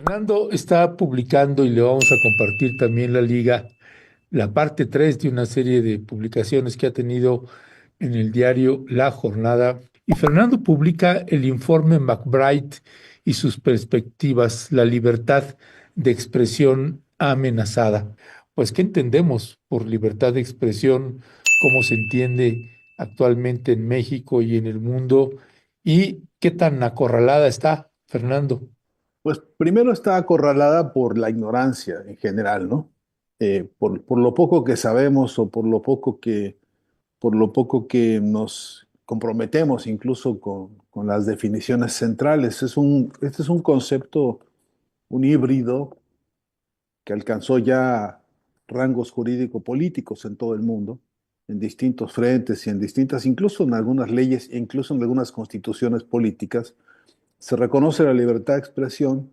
Fernando está publicando y le vamos a compartir también la liga, la parte 3 de una serie de publicaciones que ha tenido en el diario La Jornada. Y Fernando publica el informe McBride y sus perspectivas, la libertad de expresión amenazada. Pues, ¿qué entendemos por libertad de expresión? ¿Cómo se entiende actualmente en México y en el mundo? ¿Y qué tan acorralada está, Fernando? Pues primero está acorralada por la ignorancia en general, ¿no? Por lo poco que sabemos o por lo poco que nos comprometemos incluso con las definiciones centrales. Este es un concepto, un híbrido que alcanzó ya rangos jurídico-políticos en todo el mundo, en distintos frentes y en distintas, incluso en algunas leyes, e incluso en algunas constituciones políticas. Se reconoce la libertad de expresión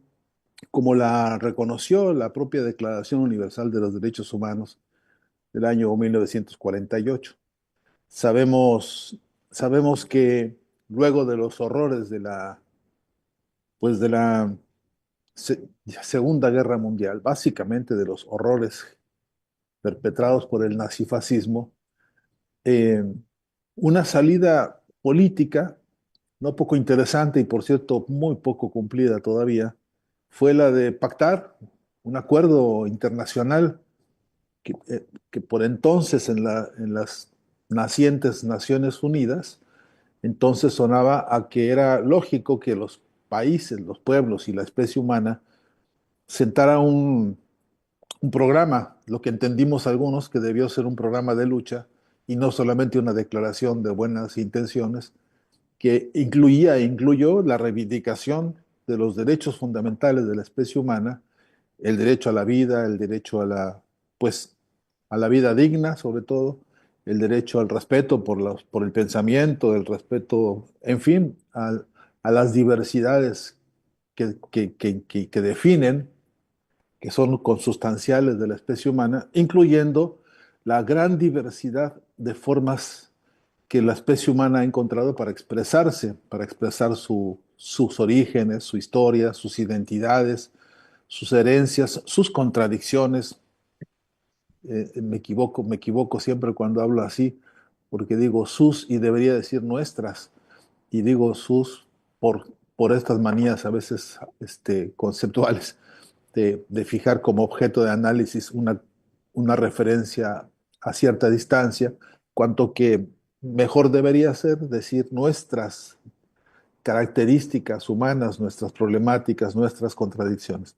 como la reconoció la propia Declaración Universal de los Derechos Humanos del año 1948. Sabemos, sabemos que luego de los horrores de la Segunda Guerra Mundial, básicamente de los horrores perpetrados por el nazifascismo, eh, una salida política no poco interesante y por cierto muy poco cumplida todavía, fue la de pactar un acuerdo internacional que por entonces en las nacientes Naciones Unidas, entonces sonaba a que era lógico que los países, los pueblos y la especie humana sentaran un programa, lo que entendimos algunos que debió ser un programa de lucha y no solamente una declaración de buenas intenciones, que incluía e incluyó la reivindicación de los derechos fundamentales de la especie humana, el derecho a la vida, el derecho pues, a la vida digna, sobre todo, el derecho al respeto por el pensamiento, el respeto, en fin, a las diversidades que definen, que son consustanciales de la especie humana, incluyendo la gran diversidad de formas que la especie humana ha encontrado para expresarse, para expresar sus orígenes, su historia, sus identidades, sus herencias, sus contradicciones. Me equivoco siempre cuando hablo así, porque digo sus y debería decir nuestras, y digo sus por estas manías a veces conceptuales de fijar como objeto de análisis una referencia a cierta distancia, cuanto que mejor debería ser decir nuestras características humanas, nuestras problemáticas, nuestras contradicciones.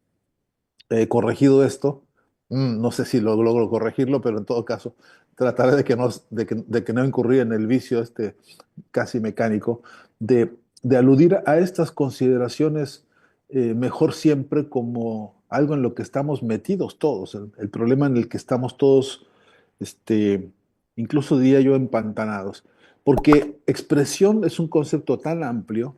Corregido esto, no sé si lo logro corregirlo, pero en todo caso trataré de que no incurrir en el vicio casi mecánico de aludir a estas consideraciones, mejor siempre como algo en lo que estamos metidos todos, el problema en el que estamos todos, este, incluso diría yo, empantanados. Porque expresión es un concepto tan amplio,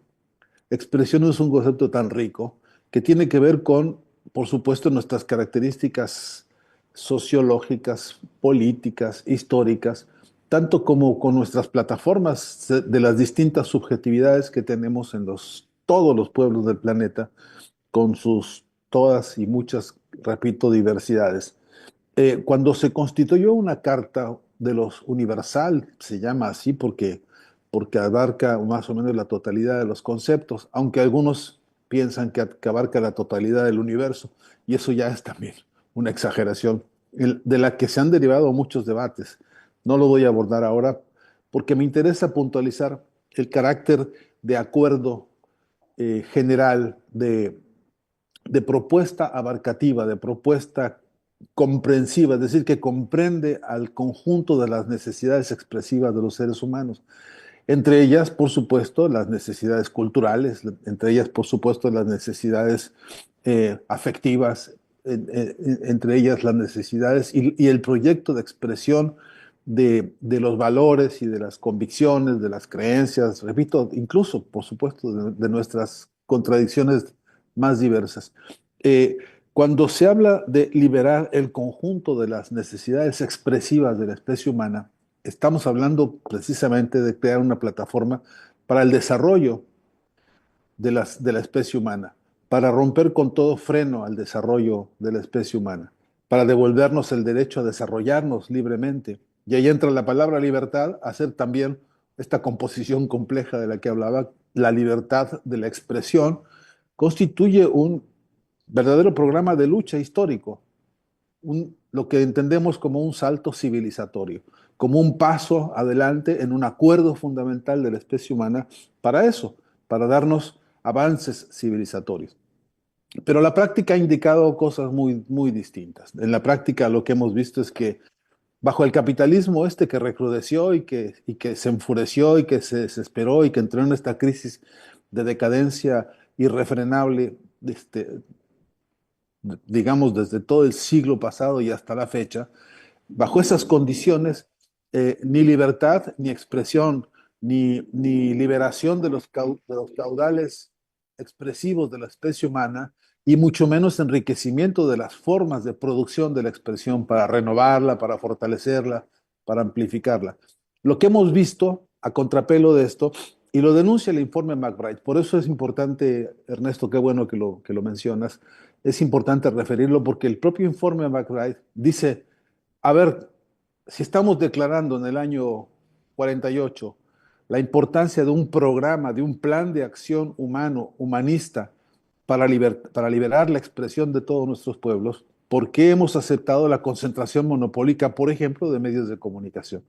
expresión es un concepto tan rico, que tiene que ver con, por supuesto, nuestras características sociológicas, políticas, históricas, tanto como con nuestras plataformas de las distintas subjetividades que tenemos en todos los pueblos del planeta, con sus todas y muchas, repito, diversidades. Cuando se constituyó una carta de los universal, se llama así porque abarca más o menos la totalidad de los conceptos, aunque algunos piensan que abarca la totalidad del universo, y eso ya es también una exageración, de la que se han derivado muchos debates. No lo voy a abordar ahora porque me interesa puntualizar el carácter de acuerdo general, de propuesta abarcativa, de propuesta comprensiva, es decir, que comprende al conjunto de las necesidades expresivas de los seres humanos. Entre ellas, por supuesto, las necesidades culturales, entre ellas, por supuesto, las necesidades afectivas, entre ellas las necesidades y el proyecto de expresión de los valores y de las convicciones, de las creencias, repito, incluso, por supuesto, de nuestras contradicciones más diversas. Eh, Cuando se habla de liberar el conjunto de las necesidades expresivas de la especie humana, estamos hablando precisamente de crear una plataforma para el desarrollo de la especie humana, para romper con todo freno al desarrollo de la especie humana, para devolvernos el derecho a desarrollarnos libremente. Y ahí entra la palabra libertad a ser también esta composición compleja de la que hablaba, la libertad de la expresión, constituye un verdadero programa de lucha histórico, lo que entendemos como un salto civilizatorio, como un paso adelante en un acuerdo fundamental de la especie humana para eso, para darnos avances civilizatorios. Pero la práctica ha indicado cosas muy, muy distintas. En la práctica lo que hemos visto es que bajo el capitalismo este que recrudeció y que se enfureció y que se desesperó y que entró en esta crisis de decadencia irrefrenable, digamos, desde todo el siglo pasado y hasta la fecha, bajo esas condiciones, ni libertad, ni expresión, ni liberación de los caudales expresivos de la especie humana, y mucho menos enriquecimiento de las formas de producción de la expresión para renovarla, para fortalecerla, para amplificarla. Lo que hemos visto a contrapelo de esto, y lo denuncia el informe McBride, por eso es importante, Ernesto, qué bueno que lo mencionas, es importante referirlo porque el propio informe McBride dice, a ver, si estamos declarando en el año 48 la importancia de un programa, de un plan de acción humano, humanista, para liberar la expresión de todos nuestros pueblos, ¿por qué hemos aceptado la concentración monopólica, por ejemplo, de medios de comunicación?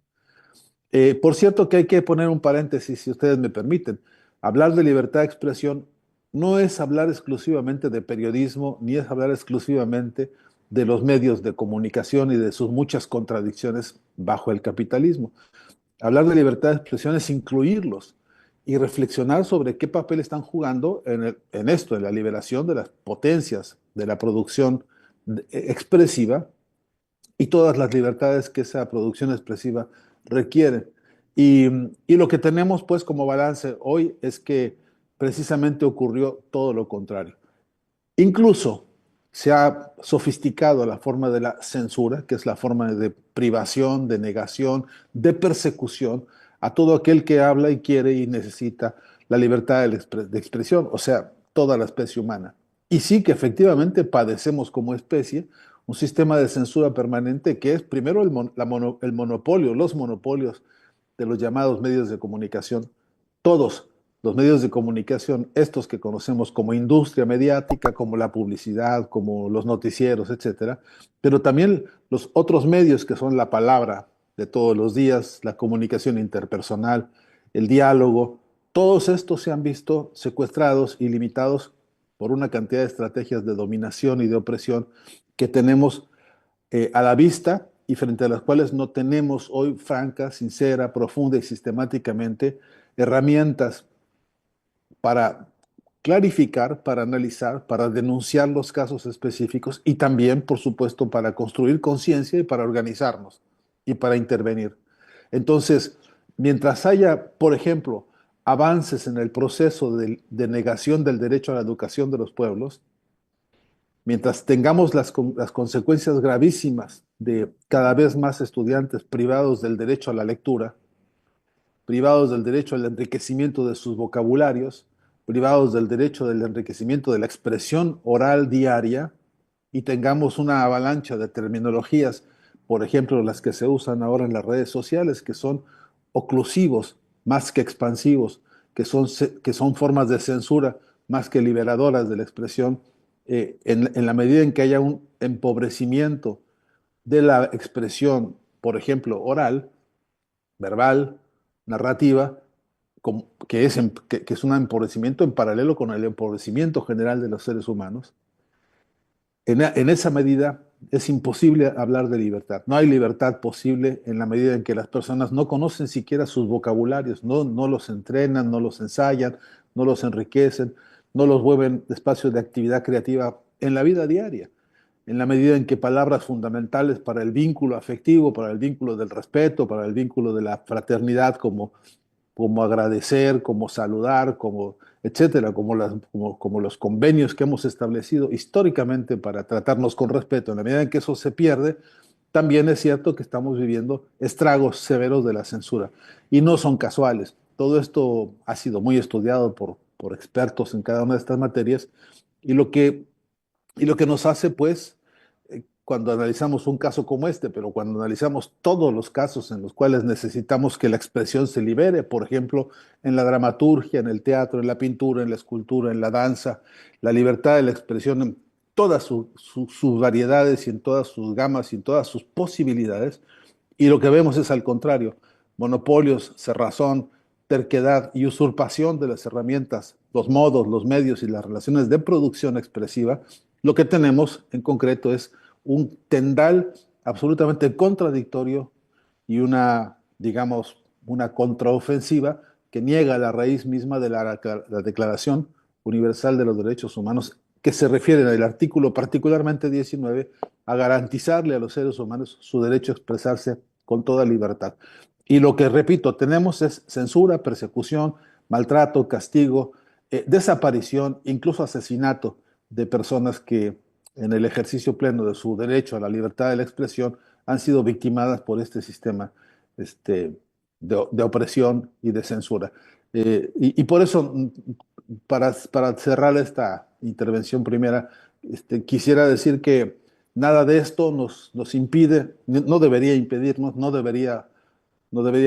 Por cierto que hay que poner un paréntesis, si ustedes me permiten. Hablar de libertad de expresión no es hablar exclusivamente de periodismo, ni es hablar exclusivamente de los medios de comunicación y de sus muchas contradicciones bajo el capitalismo. Hablar de libertad de expresión es incluirlos y reflexionar sobre qué papel están jugando en esto, en la liberación de las potencias de la producción expresiva y todas las libertades que esa producción expresiva requiere. Y, y lo que tenemos pues como balance hoy es que precisamente ocurrió todo lo contrario. Incluso se ha sofisticado la forma de la censura, que es la forma de privación, de negación, de persecución a todo aquel que habla y quiere y necesita la libertad de expresión, o sea, toda la especie humana. Y sí que efectivamente padecemos como especie un sistema de censura permanente que es primero el monopolio, los monopolios de los llamados medios de comunicación. Todos los medios de comunicación, estos que conocemos como industria mediática, como la publicidad, como los noticieros, etcétera, pero también los otros medios que son la palabra de todos los días, la comunicación interpersonal, el diálogo, todos estos se han visto secuestrados y limitados por una cantidad de estrategias de dominación y de opresión que tenemos a la vista y frente a las cuales no tenemos hoy franca, sincera, profunda y sistemáticamente herramientas para clarificar, para analizar, para denunciar los casos específicos y también, por supuesto, para construir conciencia y para organizarnos y para intervenir. Entonces, mientras haya, por ejemplo, avances en el proceso de negación del derecho a la educación de los pueblos, mientras tengamos las consecuencias gravísimas de cada vez más estudiantes privados del derecho a la lectura, privados del derecho al enriquecimiento de sus vocabularios, privados del derecho del enriquecimiento de la expresión oral diaria, y tengamos una avalancha de terminologías, por ejemplo, las que se usan ahora en las redes sociales, que son oclusivos más que expansivos, que son formas de censura más que liberadoras de la expresión, en la medida en que haya un empobrecimiento de la expresión, por ejemplo, oral, verbal, narrativa, que es un empobrecimiento en paralelo con el empobrecimiento general de los seres humanos, en esa medida es imposible hablar de libertad. No hay libertad posible en la medida en que las personas no conocen siquiera sus vocabularios, no los entrenan, no los ensayan, no los enriquecen, no los vuelven espacios de actividad creativa en la vida diaria. En la medida en que palabras fundamentales para el vínculo afectivo, para el vínculo del respeto, para el vínculo de la fraternidad, como agradecer, como saludar, como etcétera, como los convenios que hemos establecido históricamente para tratarnos con respeto. En la medida en que eso se pierde, también es cierto que estamos viviendo estragos severos de la censura y no son casuales. Todo esto ha sido muy estudiado por expertos en cada una de estas materias Y lo que, y lo que nos hace, pues, cuando analizamos un caso como este, pero cuando analizamos todos los casos en los cuales necesitamos que la expresión se libere, por ejemplo, en la dramaturgia, en el teatro, en la pintura, en la escultura, en la danza, la libertad de la expresión en todas sus variedades y en todas sus gamas y en todas sus posibilidades, y lo que vemos es al contrario, monopolios, cerrazón, terquedad y usurpación de las herramientas, los modos, los medios y las relaciones de producción expresiva. Lo que tenemos en concreto es un tendal absolutamente contradictorio y una, digamos, una contraofensiva que niega la raíz misma de la Declaración Universal de los Derechos Humanos, que se refiere en el artículo particularmente 19 a garantizarle a los seres humanos su derecho a expresarse con toda libertad. Y lo que, repito, tenemos es censura, persecución, maltrato, castigo, desaparición, incluso asesinato de personas que en el ejercicio pleno de su derecho a la libertad de la expresión han sido victimadas por este sistema de opresión y de censura. Y por eso, para cerrar esta intervención primera, quisiera decir que nada de esto nos impide, no debería impedirnos, no debería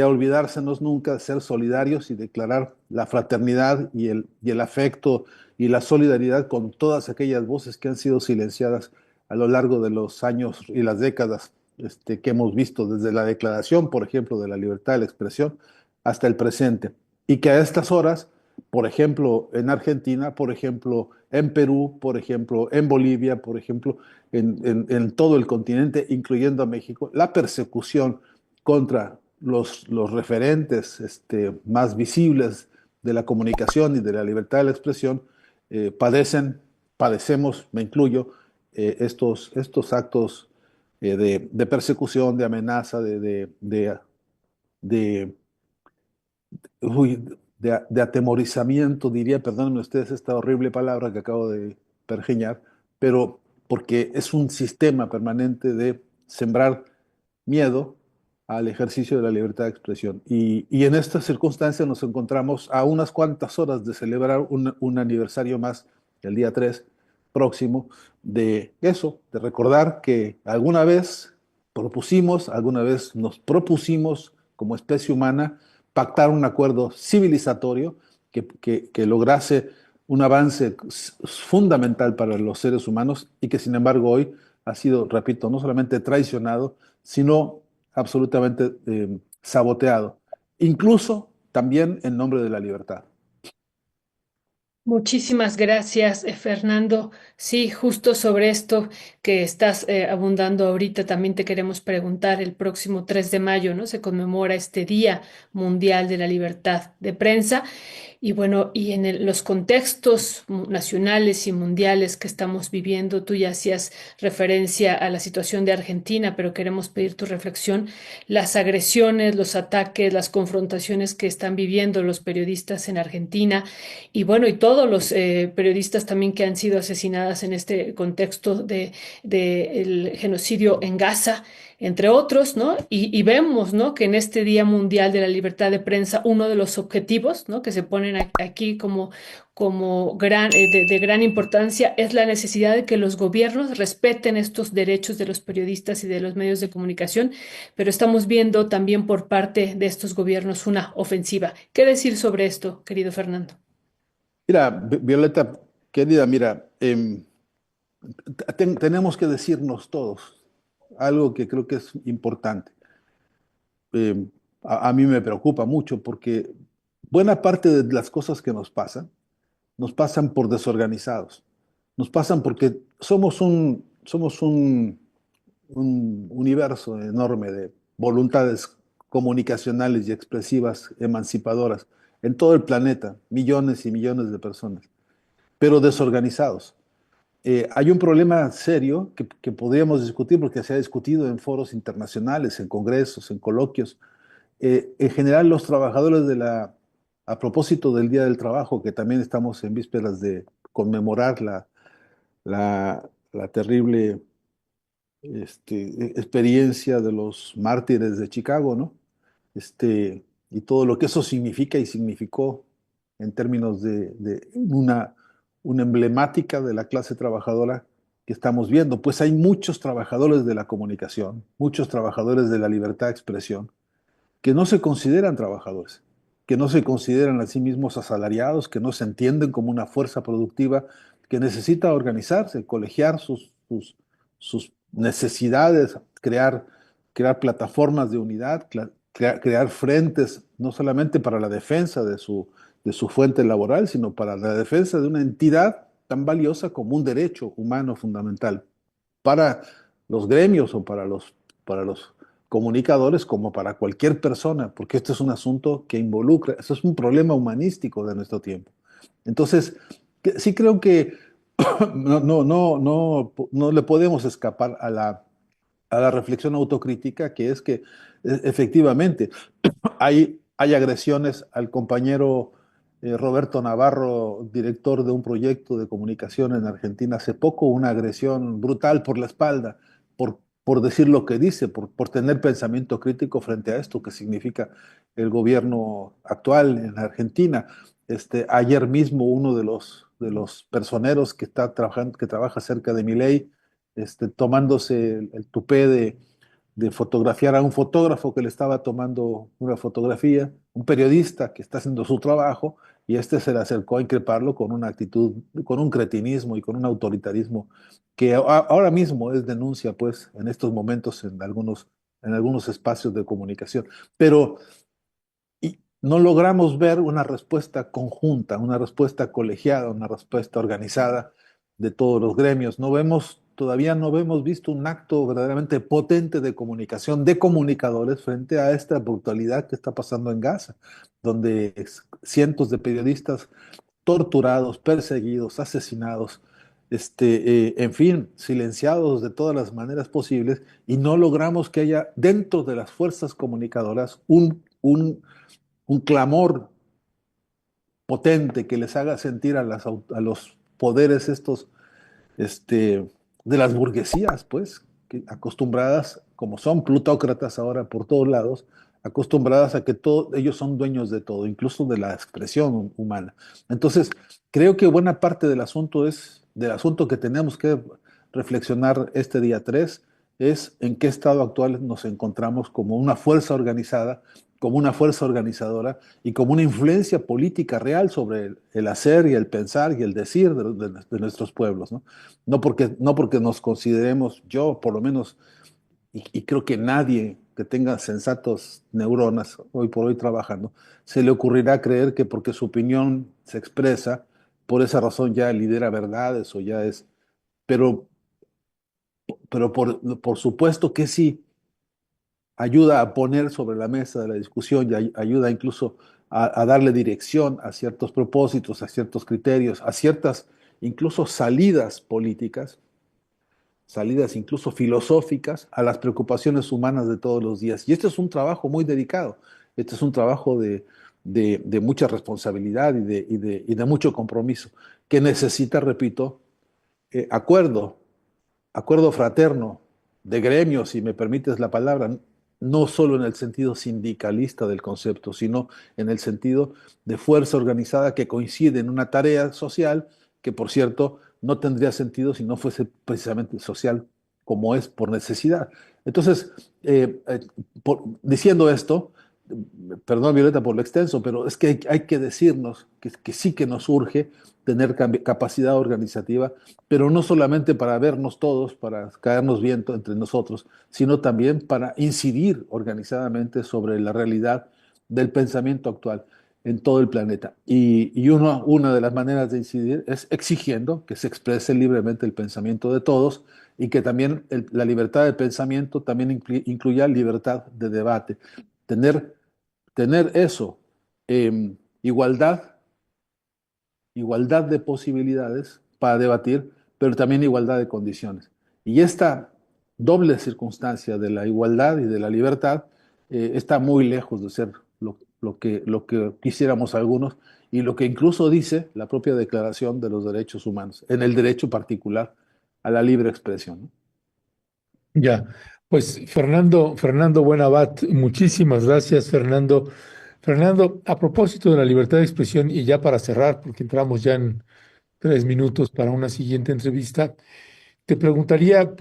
olvidársenos nunca de ser solidarios y declarar la fraternidad y el afecto y la solidaridad con todas aquellas voces que han sido silenciadas a lo largo de los años y las décadas que hemos visto desde la declaración, por ejemplo, de la libertad de la expresión hasta el presente. Y que a estas horas, por ejemplo, en Argentina, por ejemplo, en Perú, por ejemplo, en Bolivia, por ejemplo, en todo el continente, incluyendo a México, la persecución contra los referentes más visibles de la comunicación y de la libertad de la expresión padecemos, me incluyo, estos actos de persecución, de amenaza, de, uy, de atemorizamiento, diría, perdónenme ustedes esta horrible palabra que acabo de pergeñar, pero porque es un sistema permanente de sembrar miedo al ejercicio de la libertad de expresión. Y en estas circunstancias nos encontramos a unas cuantas horas de celebrar un aniversario más, el día 3 próximo, de eso, de recordar que alguna vez nos propusimos como especie humana pactar un acuerdo civilizatorio que lograse un avance fundamental para los seres humanos y que sin embargo hoy ha sido, repito, no solamente traicionado, sino absolutamente saboteado, incluso también en nombre de la libertad. Muchísimas gracias, Fernando. Sí, justo sobre esto que estás abundando ahorita, también te queremos preguntar, el próximo 3 de mayo, ¿no? Se conmemora este Día Mundial de la Libertad de Prensa. Y bueno, y en los contextos nacionales y mundiales que estamos viviendo, tú ya hacías referencia a la situación de Argentina, pero queremos pedir tu reflexión, las agresiones, los ataques, las confrontaciones que están viviendo los periodistas en Argentina y bueno, y todos los periodistas también que han sido asesinadas en este contexto de el genocidio en Gaza, entre otros, ¿no? Y vemos, ¿no? Que en este Día Mundial de la Libertad de Prensa, uno de los objetivos, ¿no? Que se ponen aquí como de gran importancia es la necesidad de que los gobiernos respeten estos derechos de los periodistas y de los medios de comunicación, pero estamos viendo también por parte de estos gobiernos una ofensiva. ¿Qué decir sobre esto, querido Fernando? Mira, Violeta, querida, mira, tenemos que decirnos todos algo que creo que es importante. Eh, a mí me preocupa mucho porque buena parte de las cosas que nos pasan por desorganizados, nos pasan porque somos un universo enorme de voluntades comunicacionales y expresivas, emancipadoras, en todo el planeta, millones y millones de personas, pero desorganizados. Hay un problema serio que podríamos discutir porque se ha discutido en foros internacionales, en congresos, en coloquios. En general, los trabajadores a propósito del Día del Trabajo, que también estamos en vísperas de conmemorar la terrible experiencia de los mártires de Chicago, ¿no? Y todo lo que eso significa y significó en términos de una emblemática de la clase trabajadora que estamos viendo. Pues hay muchos trabajadores de la comunicación, muchos trabajadores de la libertad de expresión, que no se consideran trabajadores, que no se consideran a sí mismos asalariados, que no se entienden como una fuerza productiva que necesita organizarse, colegiar sus necesidades, crear plataformas de unidad, crear frentes, no solamente para la defensa de su fuente laboral, sino para la defensa de una entidad tan valiosa como un derecho humano fundamental para los gremios o para los comunicadores como para cualquier persona, porque este es un asunto que involucra, eso es un problema humanístico de nuestro tiempo. Entonces, sí creo que no le podemos escapar a la reflexión autocrítica, que es que efectivamente hay agresiones al compañero Roberto Navarro, director de un proyecto de comunicación en Argentina hace poco, una agresión brutal por la espalda, por decir lo que dice, por tener pensamiento crítico frente a esto que significa el gobierno actual en Argentina. Ayer mismo uno de los personeros que está trabajando, que trabaja cerca de Milei, tomándose el tupé de fotografiar a un fotógrafo que le estaba tomando una fotografía, un periodista que está haciendo su trabajo, y se le acercó a increparlo con una actitud, con un cretinismo y con un autoritarismo que ahora mismo es denuncia, pues, en estos momentos en algunos espacios de comunicación. Pero no logramos ver una respuesta conjunta, una respuesta colegiada, una respuesta organizada de todos los gremios. Todavía no hemos visto un acto verdaderamente potente de comunicación de comunicadores frente a esta brutalidad que está pasando en Gaza, donde cientos de periodistas torturados, perseguidos, asesinados, en fin, silenciados de todas las maneras posibles, y no logramos que haya dentro de las fuerzas comunicadoras un clamor potente que les haga sentir a los poderes estos de las burguesías, pues, que acostumbradas, como son plutócratas ahora por todos lados, acostumbradas a que ellos son dueños de todo, incluso de la expresión humana. Entonces, creo que buena parte del asunto que tenemos que reflexionar este día 3 es en qué estado actual nos encontramos como una fuerza organizada, como una fuerza organizadora y como una influencia política real sobre el hacer y el pensar y el decir de nuestros pueblos, ¿no? No porque nos consideremos, yo por lo menos, y creo que nadie que tenga sensatos neuronas hoy por hoy trabajando, se le ocurrirá creer que porque su opinión se expresa, por esa razón ya lidera verdades o ya es, pero, pero por supuesto que sí ayuda a poner sobre la mesa de la discusión y ayuda incluso a darle dirección a ciertos propósitos, a ciertos criterios, a ciertas incluso salidas políticas, salidas incluso filosóficas a las preocupaciones humanas de todos los días. Y este es un trabajo muy dedicado, este es un trabajo de mucha responsabilidad y de mucho compromiso, que necesita, repito, acuerdo, acuerdo fraterno de gremios, si me permites la palabra, no solo en el sentido sindicalista del concepto, sino en el sentido de fuerza organizada que coincide en una tarea social que, por cierto, no tendría sentido si no fuese precisamente social como es por necesidad. Entonces, diciendo esto, perdón Violeta por lo extenso, pero es que hay que decirnos que sí que nos urge tener capacidad organizativa, pero no solamente para vernos todos, para caernos bien entre nosotros, sino también para incidir organizadamente sobre la realidad del pensamiento actual en todo el planeta. Una de las maneras de incidir es exigiendo que se exprese libremente el pensamiento de todos y que también la libertad de pensamiento también incluya libertad de debate. Tener, tener eso, igualdad igualdad de posibilidades para debatir, pero también igualdad de condiciones. Y esta doble circunstancia de la igualdad y de la libertad está muy lejos de ser lo que quisiéramos algunos y lo que incluso dice la propia Declaración de los Derechos Humanos, en el derecho particular a la libre expresión, ¿no? Ya, pues Fernando Buenabat, muchísimas gracias, Fernando. Fernando, a propósito de la libertad de expresión y ya para cerrar, porque entramos ya 3 minutos para una siguiente entrevista. Te preguntaría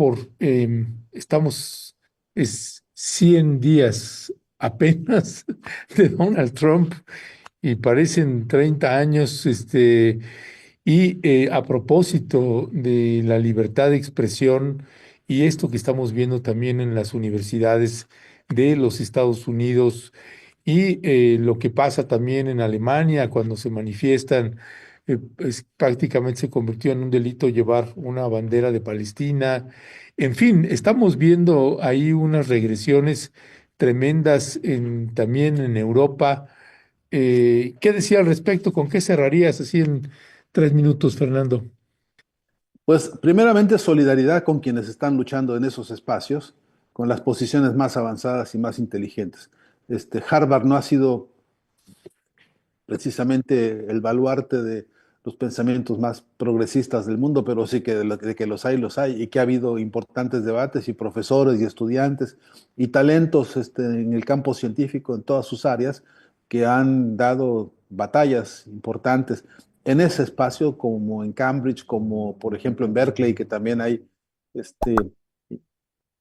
es 100 días apenas de Donald Trump y parecen 30 años, a propósito de la libertad de expresión y esto que estamos viendo también en las universidades de los Estados Unidos lo que pasa también en Alemania cuando se manifiestan, prácticamente se convirtió en un delito llevar una bandera de Palestina. En fin, estamos viendo ahí unas regresiones tremendas también en Europa. ¿Qué decía al respecto? ¿Con qué cerrarías así en 3 minutos, Fernando? Pues primeramente solidaridad con quienes están luchando en esos espacios, con las posiciones más avanzadas y más inteligentes. Harvard no ha sido precisamente el baluarte de los pensamientos más progresistas del mundo, pero sí que de que los hay, y que ha habido importantes debates y profesores y estudiantes y talentos en el campo científico en todas sus áreas que han dado batallas importantes en ese espacio, como en Cambridge, como por ejemplo en Berkeley, que también hay, este,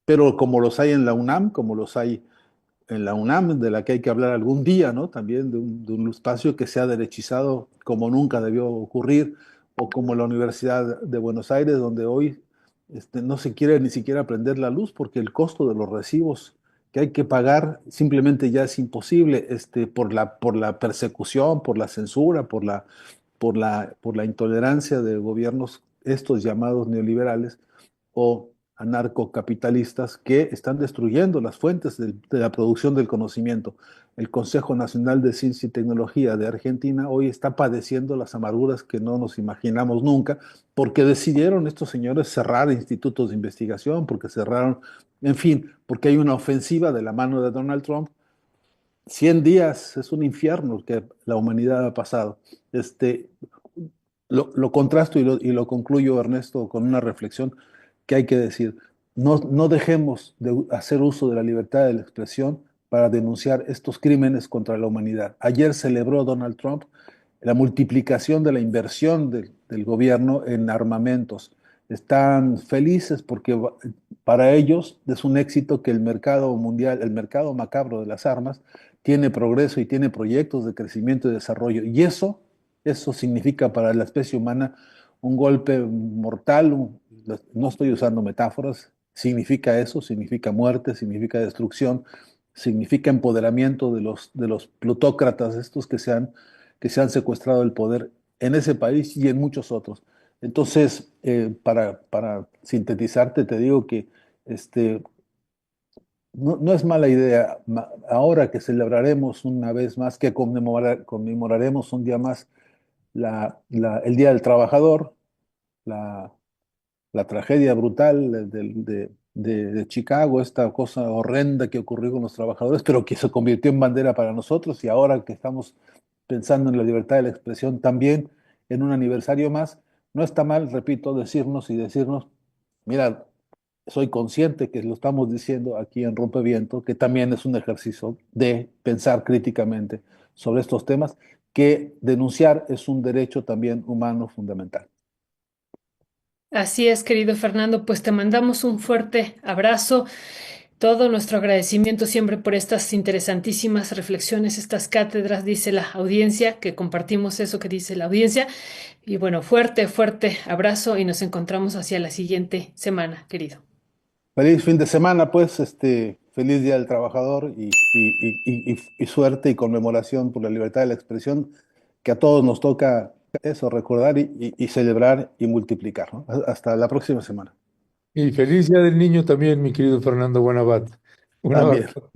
pero como los hay en la UNAM, como los hay en la UNAM, de la que hay que hablar algún día, ¿no? También de un espacio que se ha derechizado como nunca debió ocurrir, o como la Universidad de Buenos Aires, donde hoy no se quiere ni siquiera prender la luz porque el costo de los recibos que hay que pagar simplemente ya es imposible, por la persecución, por la censura, por la intolerancia de gobiernos, estos llamados neoliberales o anarcocapitalistas, que están destruyendo las fuentes de la producción del conocimiento. El Consejo Nacional de Ciencia y Tecnología de Argentina hoy está padeciendo las amarguras que no nos imaginamos nunca, porque decidieron estos señores cerrar institutos de investigación, porque cerraron, en fin, porque hay una ofensiva de la mano de Donald Trump. 100 días es un infierno que la humanidad ha pasado. Lo contrasto y lo concluyo, Ernesto, con una reflexión que hay que decir. No dejemos de hacer uso de la libertad de la expresión para denunciar estos crímenes contra la humanidad. Ayer celebró Donald Trump la multiplicación de la inversión del gobierno en armamentos. Están felices porque para ellos es un éxito que el mercado mundial, el mercado macabro de las armas, tiene progreso y tiene proyectos de crecimiento y desarrollo. Y eso significa para la especie humana un golpe mortal. No estoy usando metáforas, significa eso, significa muerte, significa destrucción, significa empoderamiento de los plutócratas, estos que se han secuestrado el poder en ese país y en muchos otros. Entonces, para sintetizarte, te digo que no es mala idea, ahora que celebraremos una vez más, que conmemoraremos un día más el Día del Trabajador, la, la tragedia brutal de Chicago, esta cosa horrenda que ocurrió con los trabajadores, pero que se convirtió en bandera para nosotros, y ahora que estamos pensando en la libertad de la expresión también en un aniversario más, no está mal, repito, decirnos, mira, soy consciente que lo estamos diciendo aquí en Rompeviento, que también es un ejercicio de pensar críticamente sobre estos temas, que denunciar es un derecho también humano fundamental. Así es, querido Fernando, pues te mandamos un fuerte abrazo, todo nuestro agradecimiento siempre por estas interesantísimas reflexiones, estas cátedras, dice la audiencia, que compartimos eso que dice la audiencia. Y bueno, fuerte, fuerte abrazo y nos encontramos hacia la siguiente semana, querido. Feliz fin de semana, pues, feliz Día del Trabajador y suerte y conmemoración por la libertad de la expresión, que a todos nos toca eso, recordar y celebrar y multiplicar, ¿no? Hasta la próxima semana. Y feliz Día del Niño también, mi querido Fernando Buenabat. Un También. abrazo.